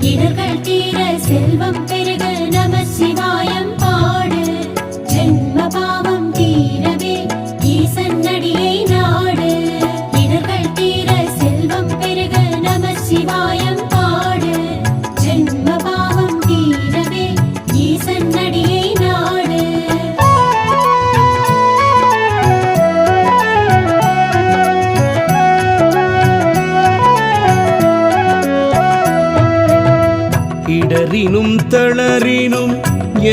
இடர்கள் தீர செல்வம் பெருக நம சிவாயம் பாடு. ஜென்ம பாவம் தீரவே ஈசன் அடியை நாடு. இடர்கள் தீர செல்வம் பெருக நம சிவாயம் பாடு. ஜென்ம பாவம் தீரவே ஈசன் அடியை நாடு. இடரினும் தளரினும்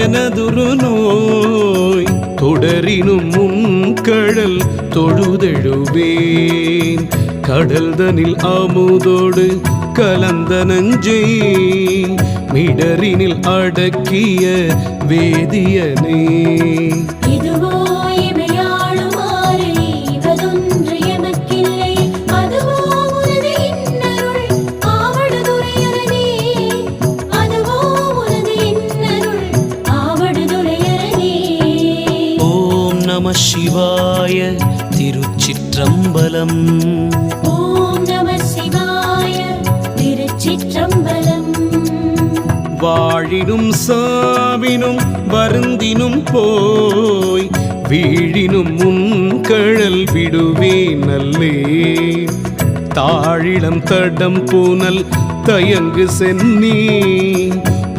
எனதுரு நோய் தொடரினும் முன்கடல் தொழுதெழுவேன். கடல்தனில் அமுதோடு கலந்த நஞ்சை மிடரினில் அடக்கிய வேதியனே. இதுவோ இமையாளுமாறு ஈவதொன்று எமக்கில்லை. அதுவோ உனது இன்னருள் ஆவடுதுறையரணே. அதுவோ உனது இன்னருள் ஆவடுதுறையரணே. ஓம் நம சிவாய திருச்சிற்றம்பலம். ஓம் நம சிவாய திருச்சிற்றம்பலம். வாழினும் சாவினும் வருந்தினும் போய் வீழினும் முன்கழல் விடுவேன் நல்லே. தாழிளம் தடம் பூனல் தயங்கு சென்னி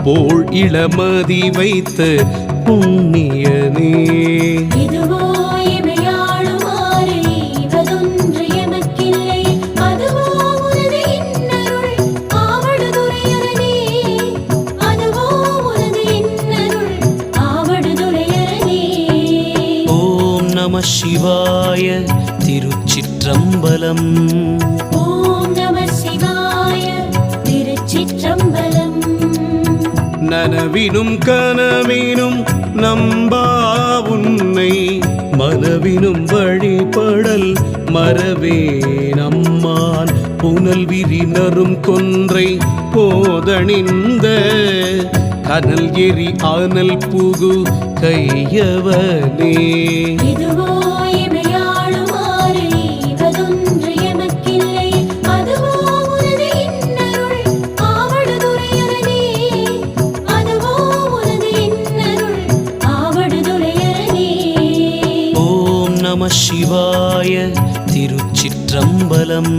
போல் இளமதி வைத்த புண்ணியனே. இதுவோ இமையாளுமாறு ஈவதொன்று எமக்கில்லை. அதுவோ உனது இன்னருள் ஆவடுதுறையரணே. அதுவோ உனது இன்னருள் ஆவடுதுறையரணே. ஓம் நம சிவாய திருச்சிற்றம்பலம். ஓம் நம சிவாய திருச்சிற்றம்பலம். நனவினும் கனவினும் நம்பா உன்னை மனவினும் வழிபடல் மறவேன் அம்மான். புனல் விரினரும் கொன்றை போதணிந்த கனல் எரி ஆனல் புகு கையவனே. இதுவோ இமையாளுமாறு ஈவதொன்று எமக்கில்லை. அதுவோ உனது இன்னருள் ஆவடுதுறையரணே. அதுவோ உனது இன்னருள் ஆவடுதுறையரணே. ஓம் நம சிவாய திருச்சிற்றம்பலம்.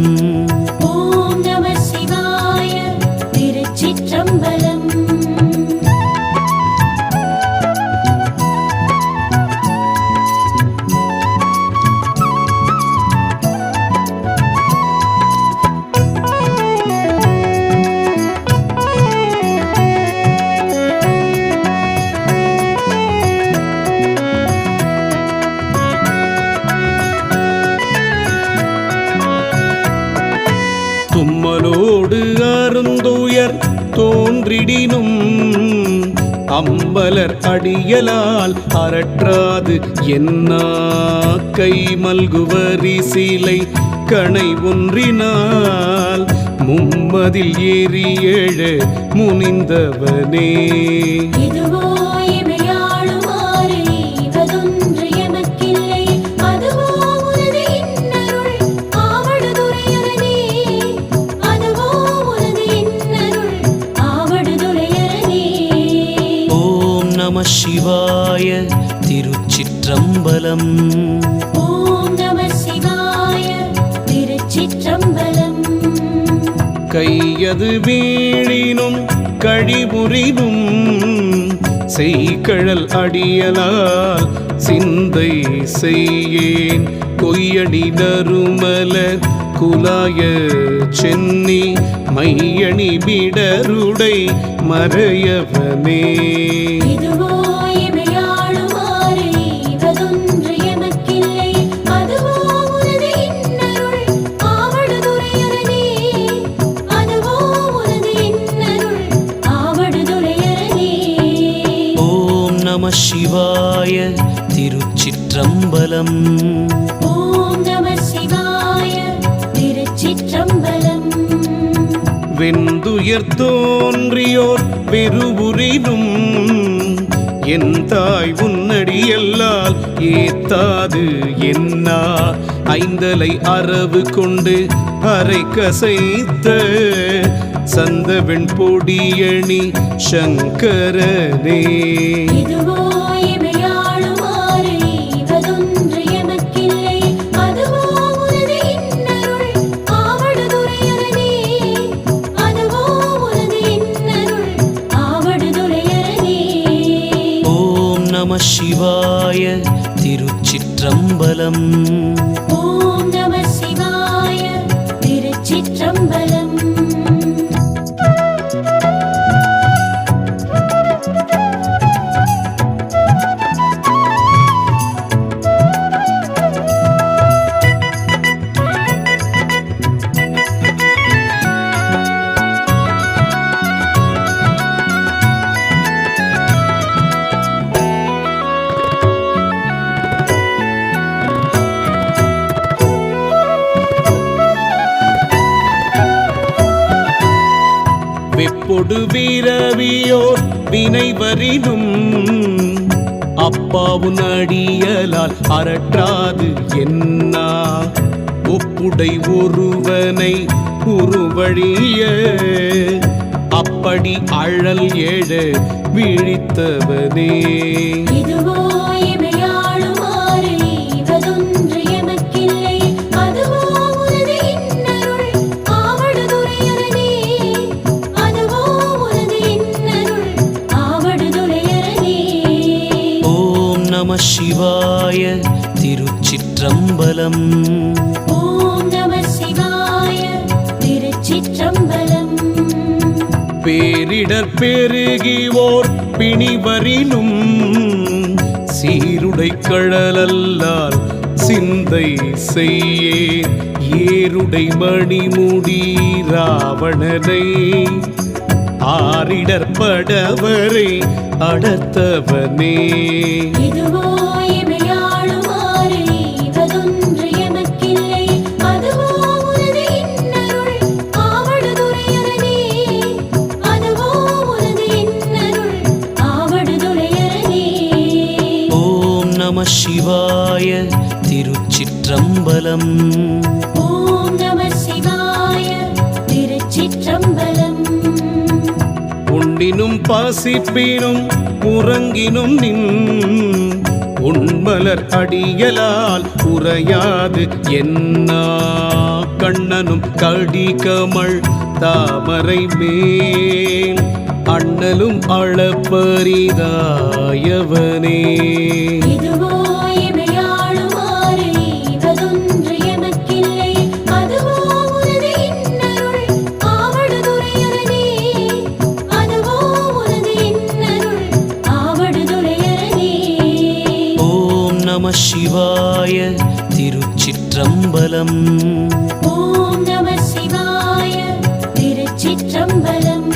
ஓம் நம சிவாய திருச்சிற்றம்பலம். தும்மலோடு அருந்துயர் தோன்றிடினும் அம்பலர் அடியலால் அரற்றாது என்னா. கை மல்குவரி சீலை கணை ஒன்றினால் மும்மதில் ஏறி ஏழ முனிந்தவனே. இதுவோ இமையாளுமாறு ஈவதொன்று எமக்கில்லை. அதுவோ உனது இன்னருள் ஆவடுதுறையரணே. அதுவோ உனது இன்னருள் ஆவடுதுறையரணே. ஓம் நம சிவாய திருச்சிற்றம்பலம். ஓம் நம சிவாய திருச்சிற்றம்பலம். கையது வீழினும் கழிபுரினும் செய்கழல் அடியலால் சிந்தை செய்யேன். கொய்யடி நறுமலர் குலாய சென்னி மையணி பிடருடை மறையவனே. இதுவோ இமையாளுமாறு ஈவதொன்று எமக்கில்லை. அதுவோ உனது இன்னருள் ஆவடுதுறையரணே. அதுவோ உனது இன்னருள் ஆவடுதுறையரணே. ஓம் நம சிவாய திருச்சிற்றம்பலம். ஓம் நம சிவாய திருச்சிற்றம்பலம். வெந்துயர் தோன்றியோர் பெருபுரினும் என் தாய் உன்னடியல்லால் ஏத்தாது என்னா. ஐந்தலை அரவு கொண்டு அரை கசைத்த சந்தவெண் பொடியணி சங்கரனே. இதுவோ இமையாளுமாறு ஈவதொன்று எமக்கில்லை. அதுவோ உனது இன்னருள் ஆவடுதுறையரணே. அதுவோ உனது இன்னருள் ஆவடுதுறையரணே. ஓம் நம சிவாய. திருச்சிற்றம்பலம். ஓம் நம சிவாய. திருச்சிற்றம்பலம். வெப்பொடு வீரவியோர் வினைவரினும் அப்பாவுன் அடியலால் அரற்றாது என்னா. ஒப்புடை ஒருவனை உருவழிய அப்படி அழல் எழ விழித்தவனே. இதுவோ இமையாளுமாறு ஈவதொன்று எமக்கில்லை. அதுவோ உனது இன்னருள் ஆவடுதுறையரணே. அதுவோ உனது இன்னருள் ஆவடுதுறையரணே. ஓம் நம சிவாய. திருச்சிற்றம்பலம். ஓம் நம சிவாய. திருச்சிற்றம்பலம். பேரிடர் பெருகிவோர் பிணிவரினும் சீருடை கழலல்லால் சிந்தை செய்யே. ஏருடை மணிமுடி ராவணனை ஆரிடர் படவரை அடர்த்தவனே. இதுவோ இமையாளுமாறு ஈவதொன்று எமக்கில்லை. அதுவோ உனது இன்னருள் ஆவடுதுறையரணே. அதுவோ உனது இன்னருள் ஆவடுதுறையரணே. ஓம் நம சிவாய. திருச்சிற்றம்பலம். ஓம் நம சிவாய. திருச்சிற்றம்பலம். உண்ணினும் பாசிப்பினும் உறங்கினும் நின் உண்மலர் அடியலால் உறையாது என்னா. கண்ணனும் கடிகமள் தாமரை மேல் அண்ணலும் அளப்பரிதாயவனே. இதுவோ இமையாளுமாறு ஈவதொன்று எமக்கில்லை. அதுவோ உனது இன்னருள் ஆவடுதுறையரணே. அதுவோ உனது இன்னருள் ஆவடுதுறையரணே. ஓம் நம சிவாய. திருச்சிற்றம்பலம். ஓம் நம சிவாய. திருச்சிற்றம்பலம்.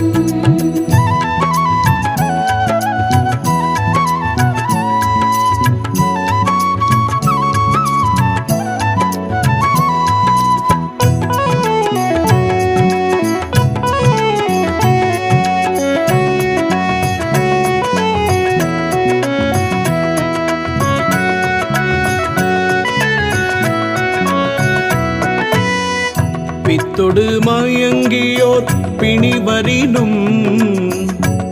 பித்தொடு மயங்கியோர் பிணிவரினும்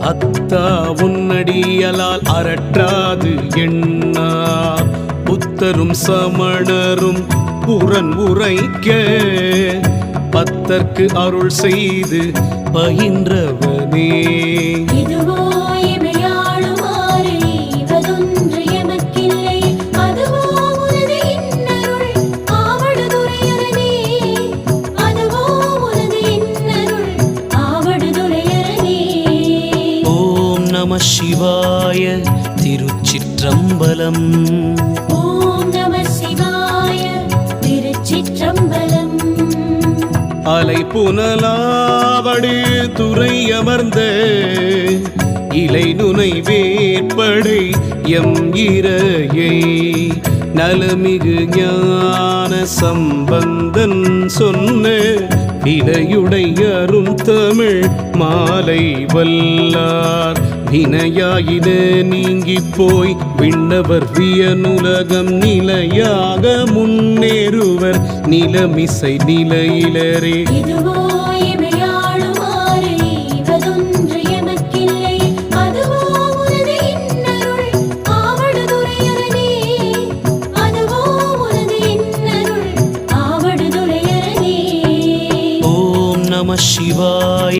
அத்தா உன்னடியலால் அரற்றாது எண்ணா. புத்தரும் சமணரும் புறன் உரைக்க பத்தர்க்கு அருள் செய்து பயின்றவனே. இதுவோ இமையாளுமாறு ஈவதொன்று எமக்கில்லை. அதுவோ உனது இன்னருள் ஆவடுதுறையரணே. அதுவோ உனது இன்னருள் ஆவடுதுறையரணே. ஓம் நம சிவாய. திருச்சிற்றம்பலம். ஓம் நம சிவாய. திருச்சிற்றம்பலம். அலை புனலாவடு துறை அமர்ந்த இலை நுனை வேற்படை எம் இரையை நலமிகு ஞான சம்பந்தன் சொன்ன விலையுடை அருந்தமிழ் மாலை வல்லார் வினையாயின நீங்கி போய் விண்ணவர் வியனுலகம் நிலையாக முன்னேறுவர் நிலமிசை நிலையிலரே. இதுவோ இமையாளுமாறு நம சிவாய